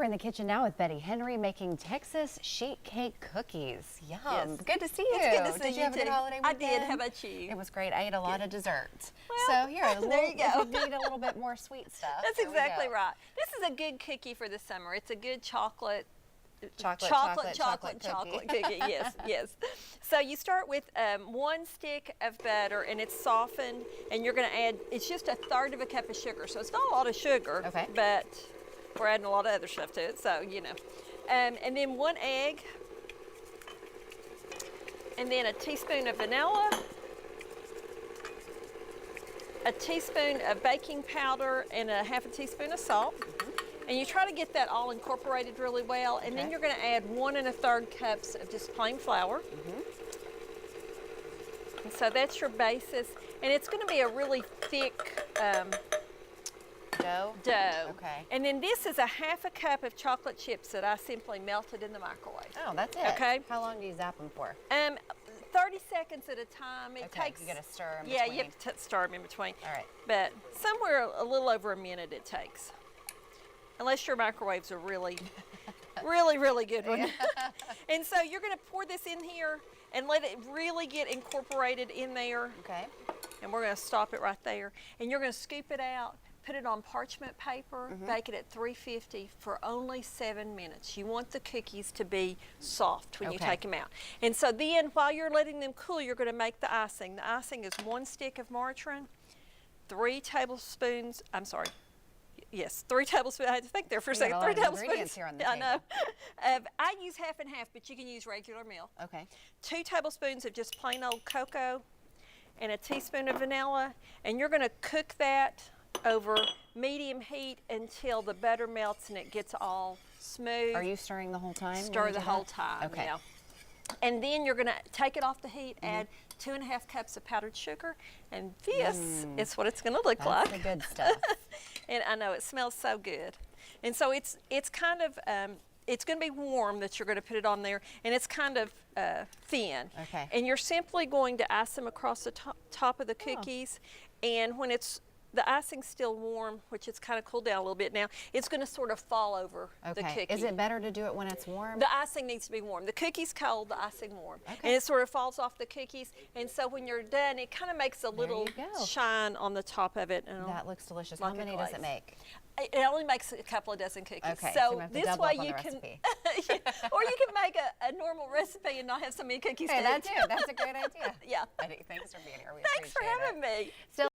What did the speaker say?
We're in the kitchen now with Betty Henry making Texas sheet cake cookies. Yum. Yes. Good to see you. It's good to see Did you have a good holiday I weekend? did. How about you? It was great. I ate a lot of dessert. Well, so here, there you go. If you need a little bit more sweet stuff. That's there we exactly go. right. This is a good cookie for the summer. It's a good chocolate Chocolate cookie. Yes, yes. So you start with 1 stick of butter, and it's softened, and you're going to add, it's just 1/3 of a cup of sugar. So it's not a lot of sugar, okay, but we're adding a lot of other stuff to it, so you know. And then 1 egg, and then a teaspoon of vanilla, a teaspoon of baking powder, and a 1/2 teaspoon of salt. And you try to get that all incorporated really well, and then you're going to add 1 1/3 cups of just plain flour. And so that's your basis, and it's going to be a really thick dough. Okay. And then this is a 1/2 cup of chocolate chips that I simply melted in the microwave. Oh, that's it. Okay. How long do you zap them for? 30 seconds at a time. It takes. You got to stir in yeah, between. you have to stir them in between. All right. But somewhere a little over a minute it takes. Unless your microwave's a really, really good one. And so you're going to pour this in here and let it really get incorporated in there. Okay. And we're going to stop it right there. And you're going to scoop it out, put it on parchment paper, bake it at 350 for only 7 minutes. You want the cookies to be soft when you take them out. And so then while you're letting them cool, you're going to make the icing. The icing is 1 stick of margarine, 3 tablespoons, I'm sorry, yes, 3 tablespoons. I had to think there for a second. 3 tablespoons. Here on the I know. I use 1/2 and 1/2, but you can use regular milk. Okay. 2 tablespoons of just plain old cocoa, and a teaspoon of vanilla, and you're going to cook that over medium heat until the butter melts and it gets all smooth. Are you stirring the whole time? Stir the whole time. Okay. Yeah. And then you're going to take it off the heat, add 2 1/2 cups of powdered sugar, and this is what it's going to look like. That's the good stuff. And I know it smells so good. And so it's kind of, it's going to be warm that you're going to put it on there, and it's kind of thin. Okay. And you're simply going to ice them across the top of the cookies, and when the icing's still warm, which it's kind of cooled down a little bit now, it's going to sort of fall over the cookie. Is it better to do it when it's warm? The icing needs to be warm. The cookie's cold, the icing warm. Okay. And it sort of falls off the cookies, and so when you're done, it kind of makes a little shine on the top of it. And that looks delicious. like How many does it make? It only makes a couple of dozen cookies. Okay, so you this way you can, or you can make a normal recipe and not have so many cookies. Hey, that too. That's a great idea. Yeah. Betty, thanks for being here. We Thanks for having me.